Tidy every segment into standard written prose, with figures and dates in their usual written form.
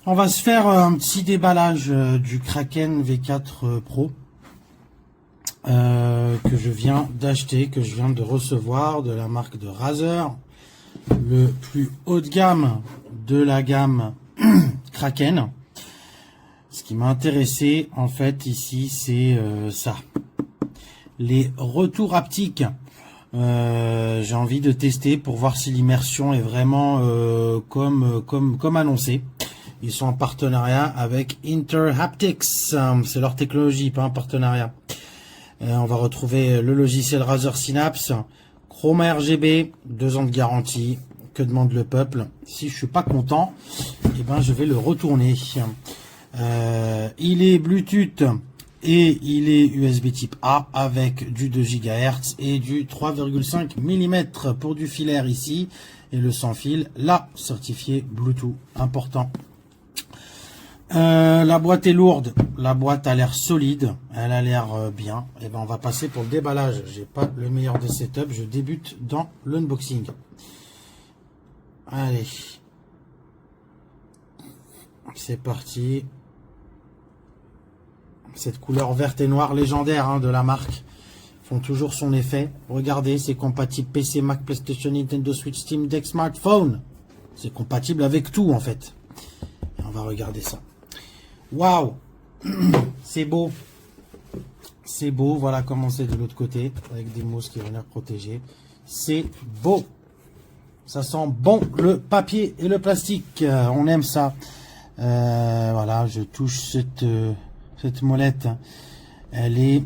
On va se faire un petit déballage du Kraken V4 Pro que je viens d'acheter, que je viens de recevoir de la marque de Razer, le plus haut de gamme de la gamme Kraken. Ce qui m'a intéressé en fait ici, c'est ça, les retours haptiques. J'ai envie de tester pour voir si l'immersion est vraiment comme annoncé. Ils sont en partenariat avec Interhaptics. C'est leur technologie, pas un partenariat. On va retrouver le logiciel Razer Synapse, Chroma RGB, 2 ans de garantie. Que demande le peuple? Si je suis pas content, eh ben je vais le retourner. Il est Bluetooth et il est USB type A avec du 2 GHz et du 3,5 mm pour du filaire ici. Et le sans fil, là, certifié Bluetooth, important. La boîte est lourde, la boîte a l'air solide, elle a l'air bien. Et ben on va passer pour le déballage. J'ai pas le meilleur des setups, je débute dans l'unboxing. Allez, c'est parti. Cette couleur verte et noire légendaire de la marque font toujours son effet. Regardez, c'est compatible PC, Mac, PlayStation, Nintendo Switch, Steam Deck, smartphone. C'est compatible avec tout en fait. Et on va regarder ça. Waouh, c'est beau. C'est beau, voilà comment c'est de l'autre côté, avec des mousses qui vont venir protéger. C'est beau. Ça sent bon le papier et le plastique. On aime ça. Voilà, je touche cette molette. Elle est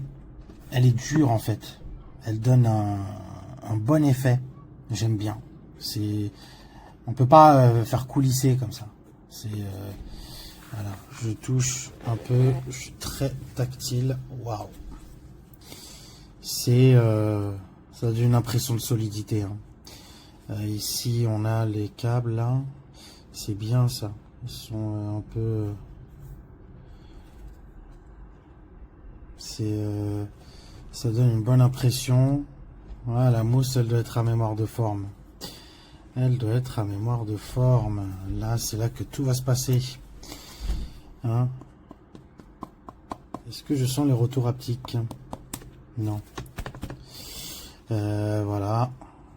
dure en fait. Elle donne un bon effet. J'aime bien. On peut pas faire coulisser comme ça. Voilà, je touche un peu, je suis très tactile. Waouh. Ça donne une impression de solidité. Ici, on a les câbles là. C'est bien ça. Ils sont un peu. Ça donne une bonne impression. Voilà, la mousse, elle doit être à mémoire de forme. Elle doit être à mémoire de forme. Là, c'est là que tout va se passer. Est-ce que je sens les retours haptiques? Non. Voilà.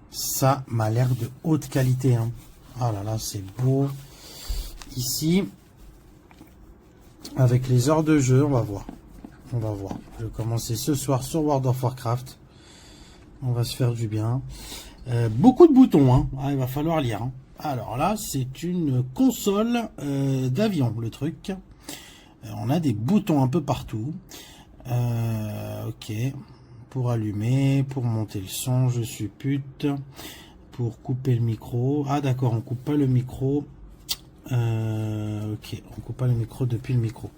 Ça m'a l'air de haute qualité. Oh là là, c'est beau. Ici, avec les heures de jeu, on va voir. On va voir. Je vais commencer ce soir sur World of Warcraft. On va se faire du bien. Beaucoup de boutons. Il va falloir lire. Alors là, c'est une console d'avion, le truc. On a des boutons un peu partout. Ok. Pour allumer, pour monter le son, je suis pute. Pour couper le micro. Ah d'accord, on coupe pas le micro. Ok, on coupe pas le micro depuis le micro.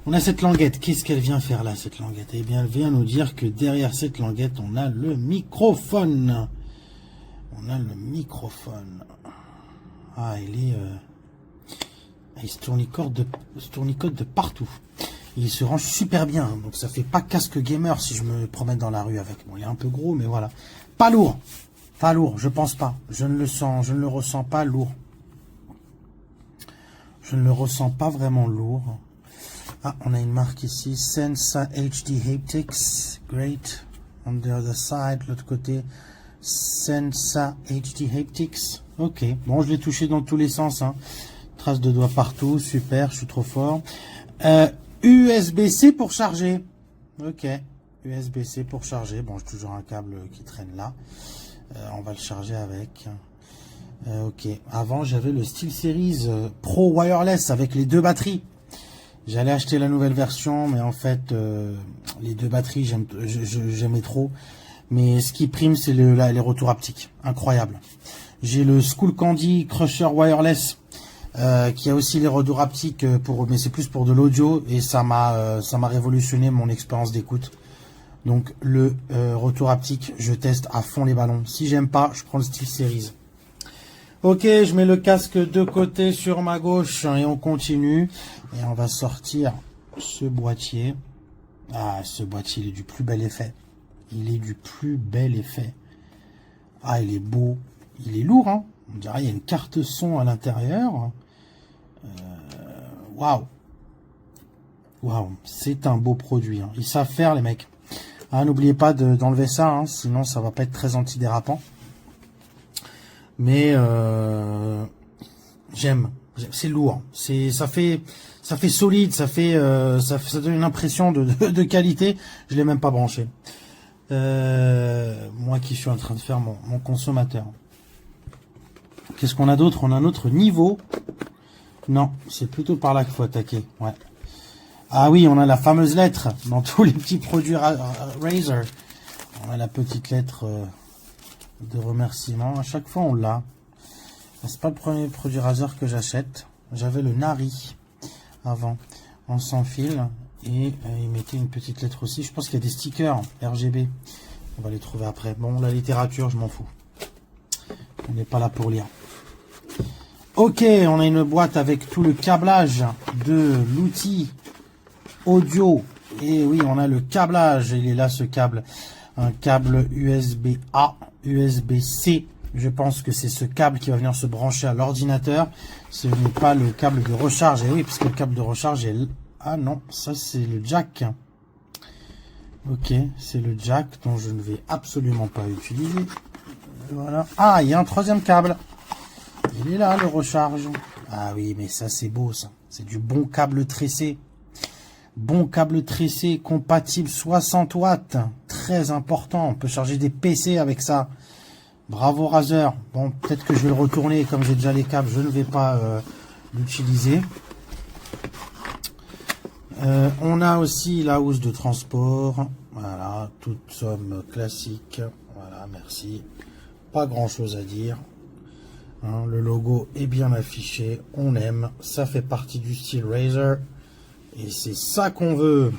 On a cette languette. Qu'est-ce qu'elle vient faire là, cette languette? Eh bien, elle vient nous dire que derrière cette languette, on a le microphone. On a le microphone. Ah, il se tournicote de partout. Il se range super bien, donc ça fait pas casque gamer si je me promène dans la rue avec. Bon, il est un peu gros, mais voilà. Pas lourd. Pas lourd, je pense pas. Je ne le ressens pas lourd. Je ne le ressens pas vraiment lourd. Ah, on a une marque ici. Sensa HD Haptics. Great. On the other side, l'autre côté. Sensa HD Haptics. Ok. Bon, je l'ai touché dans tous les sens. Traces de doigts partout. Super, je suis trop fort. USB-C pour charger. Ok. USB-C pour charger. Bon, j'ai toujours un câble qui traîne là. On va le charger avec. Ok. Avant, j'avais le SteelSeries Pro Wireless avec les 2 batteries. J'allais acheter la nouvelle version, mais en fait, les 2 batteries, j'aimais trop. Mais ce qui prime, c'est les retours haptiques. Incroyable. J'ai le Skullcandy Crusher Wireless, qui a aussi les retours haptiques, mais c'est plus pour de l'audio, et ça m'a révolutionné mon expérience d'écoute. Donc, le retour haptique, je teste à fond les ballons. Si j'aime pas, je prends le SteelSeries. Ok, je mets le casque de côté sur ma gauche et on continue. Et on va sortir ce boîtier. Ah, ce boîtier, il est du plus bel effet. Il est du plus bel effet. Ah, il est beau. Il est lourd, On dirait qu'il y a une carte son à l'intérieur. Waouh. Waouh, c'est un beau produit. Hein. Ils savent faire, les mecs. Ah, n'oubliez pas d'enlever ça, hein, sinon ça va pas être très antidérapant. Mais j'aime. C'est lourd. Ça fait solide. Ça donne une impression de qualité. Je l'ai même pas branché. Moi qui suis en train de faire mon consommateur. Qu'est-ce qu'on a d'autre? On a un autre niveau. Non, c'est plutôt par là qu'il faut attaquer. Ouais. Ah oui, on a la fameuse lettre dans tous les petits produits Razer. On a la petite lettre de remerciement. À chaque fois, on l'a. C'est pas le premier produit Razer que j'achète. J'avais le Nari avant, en sans fil. Et il mettait une petite lettre aussi. Je pense qu'il y a des stickers RGB. On va les trouver après. Bon, la littérature, je m'en fous. On n'est pas là pour lire. Ok, on a une boîte avec tout le câblage de l'outil audio. Et oui, on a le câblage. Il est là, ce câble. Un câble USB-A, USB-C. Je pense que c'est ce câble qui va venir se brancher à l'ordinateur. Ce n'est pas le câble de recharge. Et oui, parce que le câble de recharge est... Ah non, ça c'est le jack. Ok, c'est le jack dont je ne vais absolument pas utiliser. Voilà. Ah, il y a un troisième câble. Il est là, le recharge. Ah oui, mais ça c'est beau, ça. C'est du bon câble tressé. Bon câble tressé, compatible 60 watts. Très important. On peut charger des PC avec ça. Bravo Razer. Bon, peut-être que je vais le retourner. Comme j'ai déjà les câbles, je ne vais pas l'utiliser. On a aussi la housse de transport. Voilà, toute somme classique. Voilà, merci. Pas grand chose à dire. Hein, le logo est bien affiché. On aime. Ça fait partie du style Razer. Et c'est ça qu'on veut.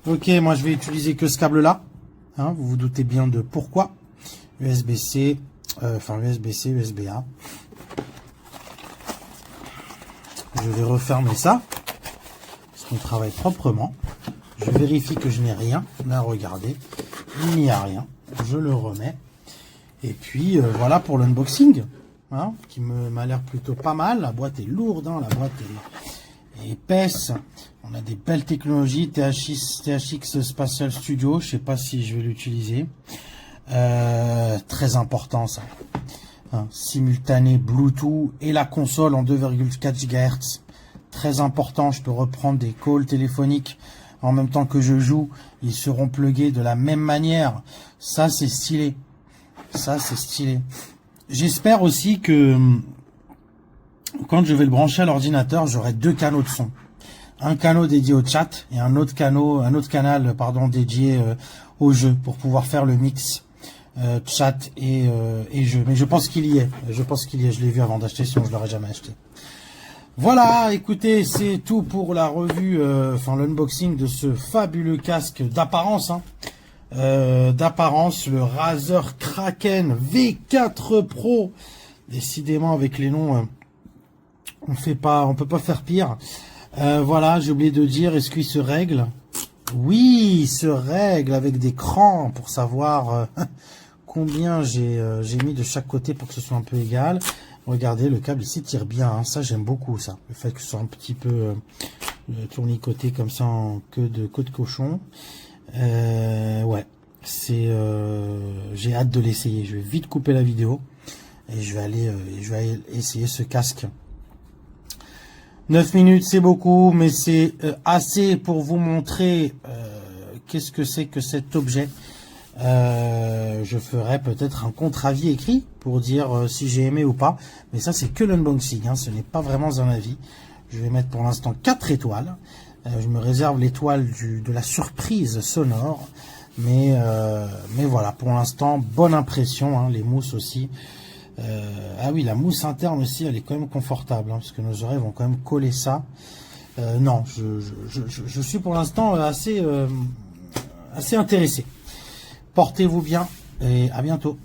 Ok, moi je vais utiliser que ce câble-là. Hein, vous vous doutez bien de pourquoi. USB-C, enfin USB-C, USB-A. Je vais refermer ça. Parce qu'on travaille proprement. Je vérifie que je n'ai rien. Là, regardez. Il n'y a rien. Je le remets. Et puis, voilà pour l'unboxing. Hein, qui m'a l'air plutôt pas mal. La boîte est lourde. Hein, la boîte est épaisse. On a des belles technologies. THX Spatial Studio. Je sais pas si je vais l'utiliser. Très important ça. Hein, simultané Bluetooth et la console en 2,4 GHz. Très important. Je peux reprendre des calls téléphoniques en même temps que je joue. Ils seront plugués de la même manière. Ça, c'est stylé. Ça, c'est stylé. J'espère aussi que quand je vais le brancher à l'ordinateur, j'aurai deux canaux de son. Un canal dédié au chat et un autre canal dédié au jeu pour pouvoir faire le mix chat et jeu. Mais je pense qu'il y est. Je l'ai vu avant d'acheter, sinon je l'aurais jamais acheté. Voilà, écoutez, c'est tout pour la revue, l'unboxing de ce fabuleux casque d'apparence. Hein. D'apparence, le Razer Kraken V4 Pro. Décidément, avec les noms, on peut pas faire pire. Voilà, j'ai oublié de dire, est-ce qu'il se règle? Oui, il se règle avec des crans pour savoir combien j'ai mis de chaque côté pour que ce soit un peu égal. Regardez, le câble ici tire bien, hein. Ça j'aime beaucoup ça. Le fait que ce soit un petit peu tournicoté comme ça en queue de cochon. Ouais, j'ai hâte de l'essayer. Je vais vite couper la vidéo et je vais aller essayer ce casque. 9 minutes, c'est beaucoup, mais c'est assez pour vous montrer qu'est-ce que c'est que cet objet. Je ferai peut-être un contre-avis écrit pour dire si j'ai aimé ou pas. Mais ça, c'est que l'unboxing, hein, ce n'est pas vraiment un avis. Je vais mettre pour l'instant 4 étoiles. Je me réserve l'étoile de la surprise sonore. Mais voilà, pour l'instant, bonne impression. Hein, les mousses aussi. Ah oui, la mousse interne aussi, elle est quand même confortable, hein, parce que nos oreilles vont quand même coller ça. Non, je suis pour l'instant assez intéressé. Portez-vous bien et à bientôt.